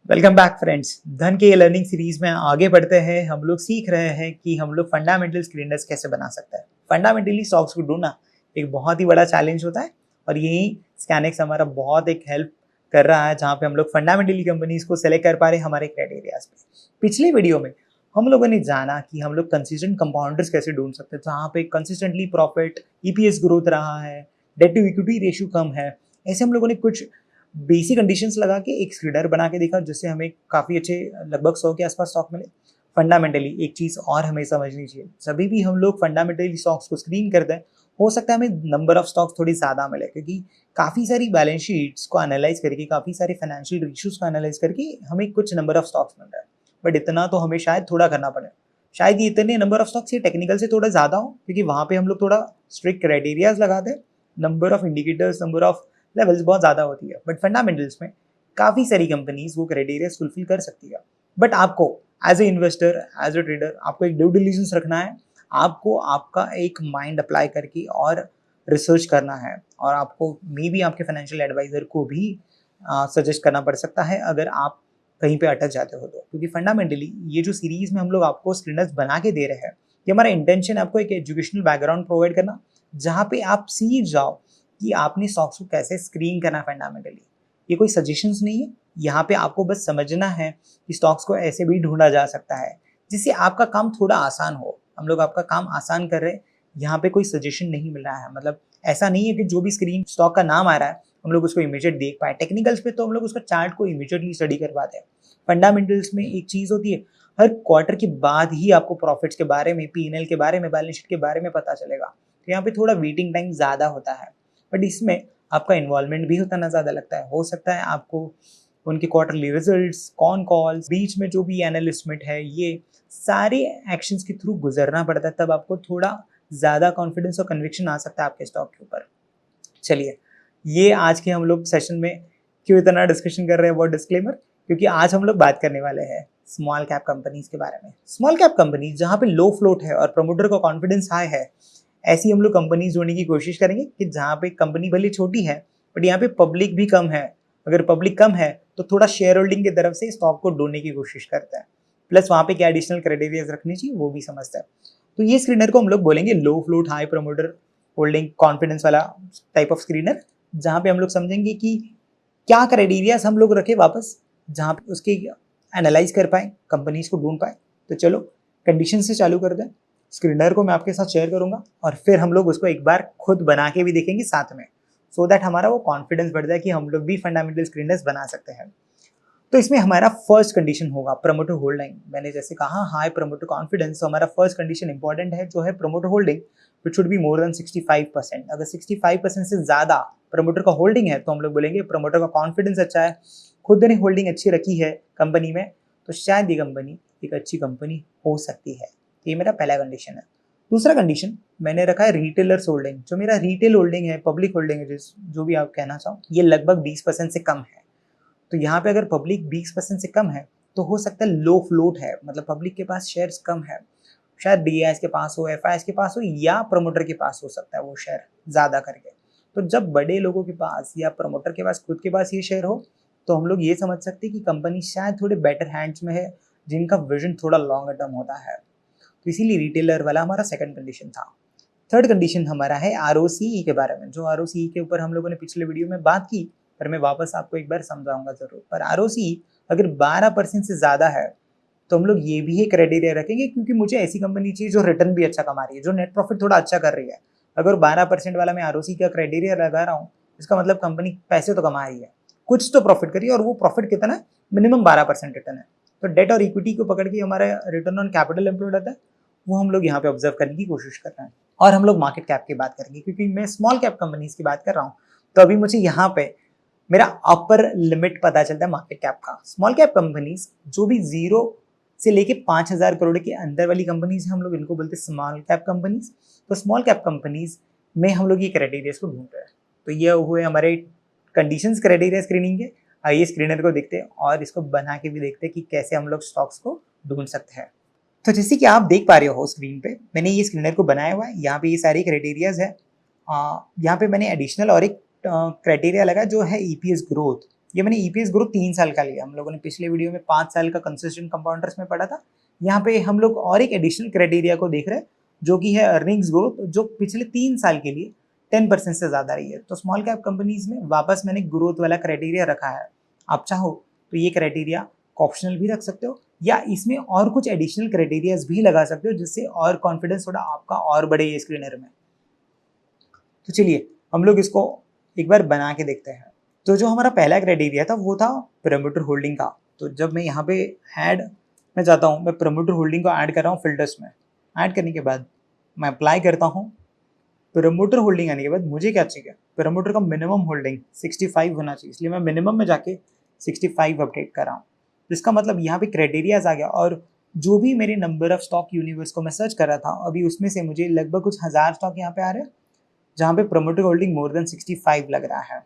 Welcome back friends. धन के ये लर्निंग सीरीज में आगे बढ़ते हैं। हम लोग सीख रहे हैं कि हम लोग फंडामेंटल स्क्रीनर्स कैसे बना सकते हैं। फंडामेंटली स्टॉक्स को ढूंढना एक बहुत ही बड़ा चैलेंज होता है और यही स्कैनिक्स हमारा बहुत एक हेल्प कर रहा है, जहाँ पे हम लोग फंडामेंटली कंपनीज को सेलेक्ट कर पा रहे हैं हमारे क्राइटेरियाज पे। पिछले वीडियो में हम लोगों ने जाना कि हम लोग कंसिस्टेंट कंपाउंडर्स कैसे ढूंढ सकते हैं, जहाँ पे कंसिस्टेंटली प्रॉफिट, ईपीएस ग्रोथ रहा है, डेट टू इक्विटी रेशियो कम है। ऐसे हम लोगों ने कुछ बेसिक कंडीशंस लगा के एक स्क्रीनर बना के देखा, जिससे हमें काफ़ी अच्छे लगभग 100 के आसपास स्टॉक मिले। फंडामेंटली एक चीज़ और हमें समझनी चाहिए, जभी भी हम लोग फंडामेंटली स्टॉक्स को स्क्रीन करते हैं, हो सकता है हमें नंबर ऑफ स्टॉक्स थोड़ी ज़्यादा मिले, क्योंकि काफ़ी सारी बैलेंस शीट्स को एनालाइज करके, काफ़ी सारे फाइनेंशियल रेशियोज को एनालाइज करके हमें कुछ नंबर ऑफ स्टॉक्स मिल रहा है। बट इतना तो हमें शायद थोड़ा करना पड़े। शायद ये इतने नंबर ऑफ स्टॉक्स ये टेक्निकल से थोड़ा ज़्यादा हो, क्योंकि वहाँ पे हम लोग थोड़ा स्ट्रिक्ट क्राइटेरियाज लगाते हैं। Number of indicators, number of levels बहुत ज़्यादा होती है। बट फंडामेंटल्स में काफ़ी सारी कंपनीज वो क्राइटेरिया फुलफिल कर सकती है। बट आपको as a investor, as a trader, आपको एक ड्यू डिलिजेंस रखना है। आपको आपका एक माइंड अप्लाई करके और रिसर्च करना है, और आपको मे बी आपके फाइनेंशियल एडवाइजर को भी सजेस्ट करना पड़ सकता है अगर आप कहीं पे अटक जाते हो तो। क्योंकि फंडामेंटली ये जो सीरीज में हम लोग आपको स्क्रीनर्स बना के दे रहे हैं, ये हमारा इंटेंशन है आपको एक एजुकेशनल बैकग्राउंड प्रोवाइड करना, जहाँ पे आप सीख जाओ कि आपने स्टॉक्स को कैसे स्क्रीन करना है फंडामेंटली। ये कोई सजेशंस नहीं है, यहाँ पे आपको बस समझना है कि स्टॉक्स को ऐसे भी ढूंढा जा सकता है, जिससे आपका काम थोड़ा आसान हो। हम लोग आपका काम आसान कर रहे हैं, यहाँ पे कोई सजेशन नहीं मिल रहा है। मतलब ऐसा नहीं है कि जो भी स्क्रीन स्टॉक का नाम आ रहा है हम लोग उसको इमीडिएट देख पाए। टेक्निकल्स पे तो हम लोग उसका चार्ट को इमीडिएटली स्टडी करवाते हैं। फंडामेंटल्स में एक चीज़ होती है, हर क्वार्टर के बाद ही आपको प्रॉफिट्स के बारे में, पीएनएल के बारे में, बैलेंस शीट के बारे में पता चलेगा। तो यहाँ पे थोड़ा वेटिंग टाइम ज़्यादा होता है। बट इसमें आपका इन्वॉल्वमेंट भी उतना ज़्यादा लगता है। हो सकता है आपको उनके क्वार्टरली रिजल्ट्स, कॉन कॉल्स, बीच में जो भी एनालिस्टमेंट है, ये सारे एक्शंस के थ्रू गुजरना पड़ता है, तब आपको थोड़ा ज़्यादा कॉन्फिडेंस और कन्विक्शन आ सकता है आपके स्टॉक के ऊपर। चलिए, ये आज के हम लोग सेशन में क्यों इतना डिस्कशन कर रहे हैं, वो डिस्क्लेमर, क्योंकि आज हम लोग बात करने वाले हैं स्मॉल कैप कंपनीज के बारे में। स्मॉल कैप कंपनीज जहाँ पे लो फ्लोट है और प्रमोटर का कॉन्फिडेंस हाई है, ऐसी हम लोग कंपनीज ढूंढने की कोशिश करेंगे कि जहाँ पे कंपनी भले छोटी है बट यहाँ पे पब्लिक भी कम है। अगर पब्लिक कम है तो थोड़ा शेयर होल्डिंग की तरफ से स्टॉक को ढूंढने की कोशिश करते हैं, प्लस वहाँ पे क्या एडिशनल क्राइटेरिया रखनी चाहिए वो भी समझते हैं। तो ये स्क्रीनर को हम लोग बोलेंगे low float high promoter holding confidence वाला टाइप ऑफ स्क्रीनर, जहाँ पे हम लोग समझेंगे कि क्या क्राइटेरियाज हम लोग रखे वापस, जहाँ पे उसके एनालाइज कर पाए, कंपनीज को ढूंढ पाए। तो चलो कंडीशन से चालू कर दें। स्क्रीनर को मैं आपके साथ शेयर करूंगा और फिर हम लोग उसको एक बार खुद बना के भी देखेंगे साथ में, सो दैट हमारा वो कॉन्फिडेंस बढ़ जाए कि हम लोग भी फंडामेंटल स्क्रीनर्स बना सकते हैं। तो इसमें हमारा फर्स्ट कंडीशन होगा प्रमोटर होल्डिंग। मैंने जैसे कहा हाई प्रमोटर कॉन्फिडेंस, तो हमारा फर्स्ट कंडीशन इंपॉर्टेंट है, जो है promoter holding which should be more than 65%। अगर 65% से ज़्यादा प्रमोटर का होल्डिंग है तो हम लोग बोलेंगे प्रमोटर का कॉन्फिडेंस अच्छा है, खुद ने होल्डिंग अच्छी रखी है कंपनी में, तो शायद ये कंपनी एक अच्छी कंपनी हो सकती है। ये मेरा पहला कंडीशन है। दूसरा कंडीशन मैंने रखा है रिटेलर्स होल्डिंग। जो मेरा रिटेल होल्डिंग है, पब्लिक होल्डिंग है, जो भी आप कहना चाहो, ये लगभग 20% से कम है। तो यहाँ पे अगर पब्लिक 20% से कम है तो हो सकता है लो फ्लोट है, मतलब पब्लिक के पास शेयर्स कम है। शायद डीआईएस के पास हो, एफआईएस के पास हो, या प्रमोटर के पास हो सकता है वो शेयर ज़्यादा करके। तो जब बड़े लोगों के पास या प्रमोटर के पास, खुद के पास ये शेयर हो, तो हम लोग ये समझ सकते हैं कि कंपनी शायद थोड़े बेटर हैंड्स में है, जिनका विजन थोड़ा लॉन्ग टर्म होता है। तो इसीलिए रिटेलर वाला हमारा सेकंड कंडीशन था। थर्ड कंडीशन हमारा है आरओसीई के बारे में। जो आरओसीई के ऊपर हम लोगों ने पिछले वीडियो में बात की, पर मैं वापस आपको एक बार समझाऊंगा जरूर। पर आरओसीई अगर 12% से ज़्यादा है तो हम लोग ये भी एक क्राइटेरिया रखेंगे, क्योंकि मुझे ऐसी कंपनी चाहिए जो रिटर्न भी अच्छा कमा रही है, जो नेट प्रॉफिट थोड़ा अच्छा कर रही है। अगर 12% वाला मैं आरओसी का क्राइटेरिया लगा रहा हूँ, इसका मतलब कंपनी पैसे तो कमा रही है, कुछ तो प्रॉफिट करिए, और वो प्रॉफिट कितना है, मिनिमम 12% रिटर्न है। तो डेट और इक्विटी को पकड़ के हमारा रिटर्न ऑन कैपिटल एम्प्लॉयड आता है, वो हम लोग यहाँ पे ऑब्जर्व करने की कोशिश कर रहे हैं। और हम लोग मार्केट कैप की बात करेंगे, क्योंकि मैं स्मॉल कैप कंपनीज की बात कर रहा हूँ, तो अभी मुझे यहाँ पे मेरा अपर लिमिट पता चलता है मार्केट कैप का। स्मॉल कैप कंपनीज जो भी 0 से लेके 5,000 करोड़ के अंदर वाली कंपनीज है, हम लोग इनको बोलते हैं स्मॉल कैप कंपनीज। तो स्मॉल कैप कंपनीज में हम लोग ये क्राइटेरिया को ढूंढ रहे हैं। तो ये हुए हमारे कंडीशंस क्राइटेरिया स्क्रीनिंग के। आइए स्क्रीनर को देखते हैं और इसको बना के भी देखते हैं कि कैसे हम लोग स्टॉक्स को ढूंढ सकते हैं। तो जैसे कि आप देख पा रहे हो स्क्रीन पे, मैंने ये स्क्रीनर को बनाया हुआ है। यहाँ पे ये सारी क्राइटेरियाज है। यहाँ पे मैंने एडिशनल और एक क्राइटेरिया लगा जो है ईपीएस ग्रोथ। ये मैंने ईपीएस ग्रोथ 3 साल का लिया। हम लोगों ने पिछले वीडियो में 5 साल का कंसिस्टेंट कंपाउंडर्स में पढ़ा था। यहाँ पे हम लोग और एक एडिशनल क्राइटेरिया को देख रहे हैं जो कि है अर्निंग्स ग्रोथ, जो पिछले 3 साल के लिए 10% से ज़्यादा रही है। तो स्मॉल कैप कंपनीज में वापस मैंने ग्रोथ वाला क्राइटेरिया रखा है। आप चाहो तो ये क्राइटेरिया ऑप्शनल भी रख सकते हो या इसमें और कुछ एडिशनल क्राइटेरियाज भी लगा सकते हो जिससे और कॉन्फिडेंस थोड़ा आपका और बढ़े ये स्क्रीनर में। तो चलिए हम लोग इसको एक बार बना के देखते हैं। तो जो हमारा पहला क्राइटेरिया था वो था प्रमोटर होल्डिंग का। तो जब मैं यहाँ पे ऐड में जाता हूँ, मैं प्रमोटर होल्डिंग को ऐड कर रहा हूँ फिल्टर्स में। ऐड करने के बाद मैं अप्लाई करता हूँ। प्रमोटर होल्डिंग आने के बाद मुझे क्या चाहिए, प्रमोटर का मिनिमम होल्डिंग 65 होना चाहिए, इसलिए मैं मिनिमम में जाके 65 अपडेट कर रहा हूँ। तो इसका मतलब यहाँ पे क्राइटेरियाज आ गया और जो भी मेरे नंबर ऑफ स्टॉक यूनिवर्स को मैं सर्च कर रहा था, अभी उसमें से मुझे लगभग कुछ 1000 स्टॉक यहाँ पे आ रहे हैं जहाँ पे प्रमोटर होल्डिंग मोर देन 65 लग रहा है।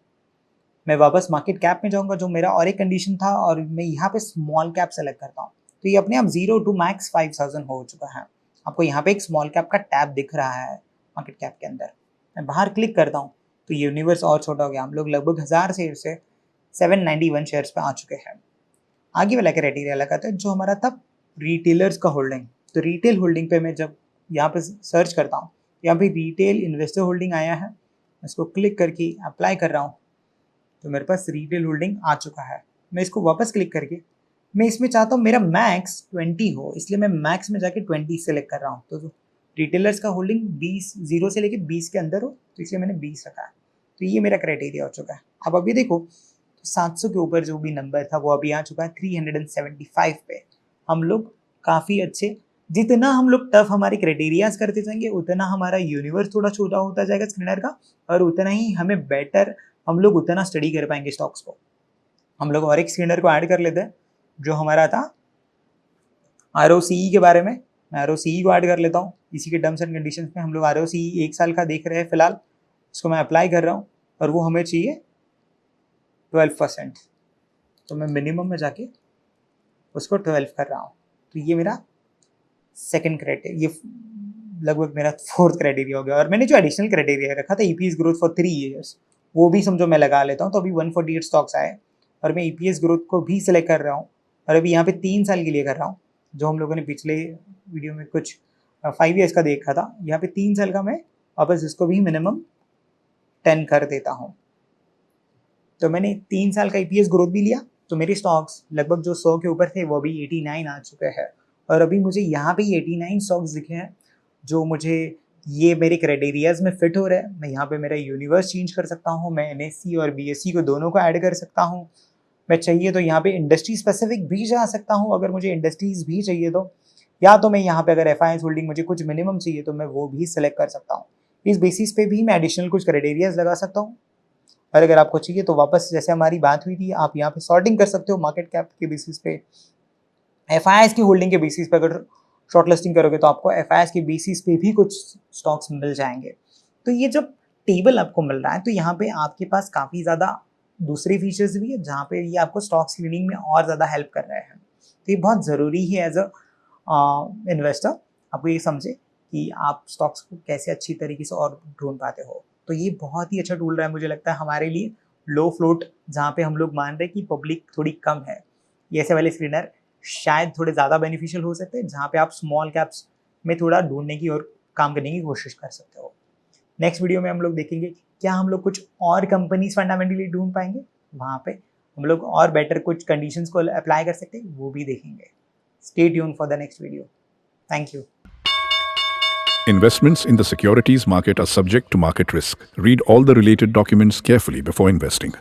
मैं वापस मार्केट कैप में जाऊँगा जो मेरा और एक कंडीशन था और मैं यहाँ पे स्मॉल कैप सेलेक्ट करता हूँ। तो ये अपने आप 0 to max 5000 हो चुका है। आपको यहाँ पे एक स्मॉल कैप का टैब दिख रहा है मार्केट कैप के अंदर। मैं बाहर क्लिक करता हूँ तो यूनिवर्स और छोटा हो गया। हम लोग लगभग 1000 शेयर से 791 शेयर्स पे आ चुके हैं। आगे वाला क्राइटेरिया लगाते हैं जो हमारा था रिटेलर्स का होल्डिंग। तो रिटेल होल्डिंग पे मैं जब यहाँ पे सर्च करता हूँ, यहाँ पे रिटेल इन्वेस्टर होल्डिंग आया है, इसको क्लिक करके अप्लाई कर रहा हूँ तो मेरे पास रिटेल होल्डिंग आ चुका है। मैं इसको वापस क्लिक करके मैं इसमें चाहता हूँ मेरा मैक्स 20 हो, इसलिए मैं मैक्स में जाके 20 सेलेक्ट कर रहा हूँ। तो रिटेलर्स का होल्डिंग 20 0 से लेके 20 के अंदर हो, तो इसलिए मैंने 20 रखा है। तो ये मेरा क्राइटेरिया हो चुका है। अब अभी देखो तो 700 के ऊपर जो भी नंबर था वो अभी आ चुका है 375 पे। हम लोग काफ़ी अच्छे, जितना हम लोग टफ हमारे क्राइटेरियाज करते जाएंगे उतना हमारा यूनिवर्स थोड़ा छोटा होता जाएगा स्क्रीनर का, और उतना ही हमें बेटर हम लोग उतना स्टडी कर पाएंगे स्टॉक्स को। हम लोग और एक स्क्रीनर को ऐड कर लेते हैं जो हमारा था ROCE के बारे में। मैं ROCE को ऐड कर लेता हूँ। इसी के टर्म्स एंड कंडीशंस में हम लोग ROCE 1 साल का देख रहे हैं फिलहाल। इसको मैं अप्लाई कर रहा हूँ और वो हमें चाहिए 12%। तो मैं मिनिमम में जाके उसको 12 कर रहा हूँ। तो ये मेरा सेकंड क्राइटेरिया, ये लगभग मेरा 4th क्राइटेरिया हो गया। और मैंने जो एडिशनल क्राइटेरिया रखा था EPS ग्रोथ फॉर 3 years, वो भी समझो मैं लगा लेता हूँ। तो अभी 148 स्टॉक्स आए और मैं EPS ग्रोथ को भी सिलेक्ट कर रहा हूँ और अभी यहाँ पे 3 साल के लिए कर रहा हूँ। जो हम लोगों ने पिछले वीडियो में कुछ 5 years का देखा था, यहाँ पे 3 साल का मैं वापस इसको भी मिनिमम 10 कर देता हूँ। तो मैंने 3 साल का EPS ग्रोथ भी लिया, तो मेरे स्टॉक्स लगभग जो 100 के ऊपर थे वो भी 89 आ चुके हैं। और अभी मुझे यहाँ पे 89 स्टॉक्स दिखे हैं जो मुझे ये मेरे क्राइटेरियाज में फिट हो रहा है। मैं यहाँ पे मेरा यूनिवर्स चेंज कर सकता हूँ, मैं NSE और BSE को दोनों को ऐड कर सकता हूँ। मैं चाहिए तो यहाँ पे इंडस्ट्री स्पेसिफिक भी जा सकता हूँ अगर मुझे इंडस्ट्रीज भी चाहिए तो, या तो मैं यहाँ पे अगर FIS होल्डिंग मुझे कुछ मिनिमम चाहिए तो मैं वो भी सिलेक्ट कर सकता हूँ। इस बेसिस पे भी मैं एडिशनल कुछ क्राइटेरियाज लगा सकता हूँ। और अगर आपको चाहिए तो वापस जैसे हमारी बात हुई थी, आप यहाँ पे सॉर्टिंग कर सकते हो मार्केट कैप के बेसिस पे, FIS की होल्डिंग के बेसिस पे। अगर शॉर्ट लिस्टिंग करोगे तो आपको FIS के बेसिस पे भी कुछ स्टॉक्स मिल जाएंगे। तो ये जब टेबल आपको मिल रहा है तो यहाँ पे आपके पास काफ़ी ज़्यादा दूसरे फीचर्स भी है जहाँ पे ये आपको स्टॉक स्क्रीनिंग में और ज़्यादा हेल्प कर रहे हैं। तो ये बहुत ज़रूरी है एज अ इन्वेस्टर, आपको ये समझे कि आप स्टॉक्स को कैसे अच्छी तरीके से और ढूंढ पाते हो। तो ये बहुत ही अच्छा टूल रहा है मुझे लगता है हमारे लिए। लो फ्लोट जहाँ पे हम लोग मान रहे हैं कि पब्लिक थोड़ी कम है, ये ऐसे वाले स्क्रीनर शायद थोड़े ज़्यादा बेनिफिशियल हो सकते हैं जहाँ पे आप स्मॉल कैप्स में थोड़ा ढूंढने की और काम करने की कोशिश कर सकते हो। नेक्स्ट वीडियो में हम लोग देखेंगे क्या हम लोग कुछ और कंपनीज फंडामेंटली ढूंढ पाएंगे, वहाँ पे हम लोग और बेटर कुछ कंडीशंस को अप्लाई कर सकते हैं, वो भी देखेंगे। Stay tune for the next video. Thank you. Investments in the securities market are subject to market risk. Read all the related documents carefully before investing.